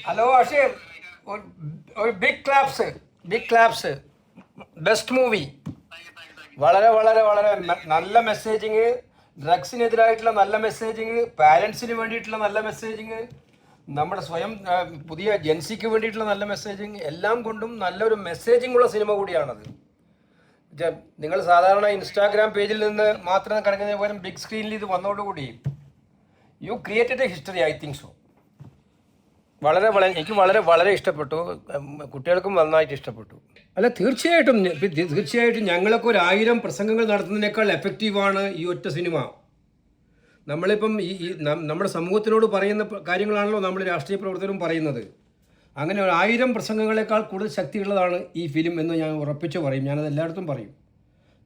Hello Asheer, ഒരു big claps. Best movie. വളരെ വളരെ വളരെ നല്ല മെസ്സേജിങ്, ഡ്രഗ്സിനെതിരായിട്ടുള്ള നല്ല മെസ്സേജിങ്, പാരൻസിന് വേണ്ടിയിട്ടുള്ള നല്ല മെസ്സേജിങ്, നമ്മുടെ സ്വയം പുതിയ ജെൻസിക്ക് വേണ്ടിയിട്ടുള്ള നല്ല മെസ്സേജിങ്, എല്ലാം കൊണ്ടും നല്ലൊരു മെസ്സേജിങ് ഉള്ള സിനിമ കൂടിയാണത്. നിങ്ങൾ സാധാരണ ഇൻസ്റ്റാഗ്രാം പേജിൽ നിന്ന് മാത്രം കിടക്കുന്ന പോലെ ബിഗ് സ്ക്രീനിൽ ഇത് വന്നതോടുകൂടി U created A history. I think so. വളരെ വളരെ എനിക്ക് വളരെ വളരെ ഇഷ്ടപ്പെട്ടു. കുട്ടികൾക്കും നന്നായിട്ട് ഇഷ്ടപ്പെട്ടു. അല്ല, തീർച്ചയായിട്ടും ഞങ്ങളൊക്കെ 1000 പ്രസംഗങ്ങൾ നടത്തുന്നതിനേക്കാൾ എഫക്റ്റീവാണ് ഈ ഒറ്റ സിനിമ. നമ്മളിപ്പം ഈ നമ്മുടെ സമൂഹത്തിനോട് പറയുന്ന കാര്യങ്ങളാണല്ലോ നമ്മൾ രാഷ്ട്രീയ പ്രവർത്തനം പറയുന്നത്. അങ്ങനെ 1000 പ്രസംഗങ്ങളെക്കാൾ കൂടുതൽ ശക്തിയുള്ളതാണ് ഈ ഫിലിം എന്ന് ഞാൻ ഉറപ്പിച്ച് പറയും. ഞാനത് എല്ലായിടത്തും പറയും.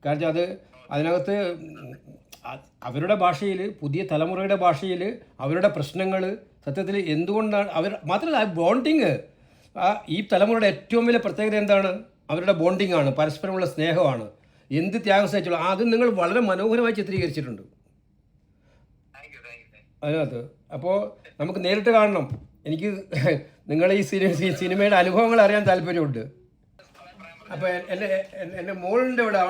കാരണം അതിനകത്ത് അവരുടെ ഭാഷയിൽ, പുതിയ തലമുറയുടെ ഭാഷയിൽ അവരുടെ പ്രശ്നങ്ങൾ സത്യത്തിൽ എന്തുകൊണ്ടാണ് മാത്രമല്ല ബോണ്ടിങ്. ഈ തലമുറയുടെ ഏറ്റവും വലിയ പ്രത്യേകത എന്താണ്? അവരുടെ ബോണ്ടിങ് ആണ്, പരസ്പരമുള്ള സ്നേഹമാണ്. എന്ത് ത്യാഗം സഹിച്ചുള്ള അത് നിങ്ങൾ വളരെ മനോഹരമായി ചിത്രീകരിച്ചിട്ടുണ്ട് അതിനകത്ത്. അപ്പോൾ നമുക്ക് നേരിട്ട് കാണണം. എനിക്ക് നിങ്ങളെ ഈ സിനിമയുടെ അനുഭവങ്ങൾ അറിയാൻ താല്പര്യമുണ്ട്. അപ്പോൾ എൻ്റെ മോളുണ്ട് ഇവിടെ.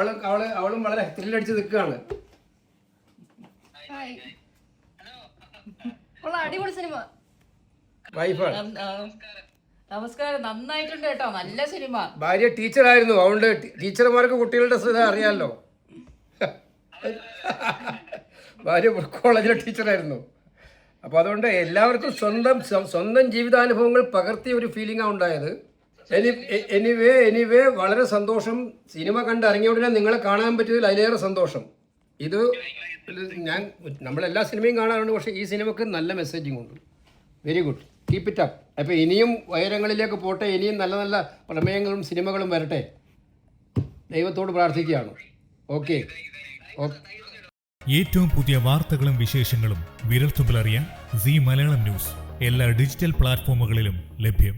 അവളും വളരെ ത്രില്ലടിച്ച് നിൽക്കുകയാണ്. അടിപൊളി സിനിമ. വൈഫാണ്. നമസ്കാരം. നന്നായിട്ടുണ്ട് കേട്ടോ, നല്ല സിനിമ. ഭാര്യ ടീച്ചറായിരുന്നു, അതുകൊണ്ട് ടീച്ചർമാർക്ക് കുട്ടികളുടെ സ്ഥിതി അറിയാമല്ലോ. ഭാര്യ കോളേജിലെ ടീച്ചറായിരുന്നു. അപ്പോൾ അതുകൊണ്ട് എല്ലാവർക്കും സ്വന്തം ജീവിതാനുഭവങ്ങൾ പകർത്തിയ ഒരു ഫീലിംഗാണ് ഉണ്ടായത്. എനിവേ വളരെ സന്തോഷം. സിനിമ കണ്ട് ഇറങ്ങിയ ഉടനെ നിങ്ങളെ കാണാൻ പറ്റിയതിൽ അതിലേറെ സന്തോഷം. ഇത് നമ്മളെല്ലാ സിനിമയും കാണാറുണ്ട്, പക്ഷേ ഈ സിനിമക്ക് നല്ല മെസ്സേജിങ് ഉണ്ട്. Very good, keep it up. അപ്പോൾ ഇനിയും ഉയരങ്ങളിലേക്ക് പോട്ടെ, ഇനിയും നല്ല നല്ല പ്രമേയങ്ങളും സിനിമകളും വരട്ടെ. ദൈവത്തോട് പ്രാർത്ഥിക്കുകയാണ്. ഓക്കെ. ഏറ്റവും പുതിയ വാർത്തകളും വിശേഷങ്ങളും വിരൽത്തുമ്പിലറിയാൻ സീ മലയാളം ന്യൂസ് എല്ലാ ഡിജിറ്റൽ പ്ലാറ്റ്ഫോമുകളിലും ലഭ്യം.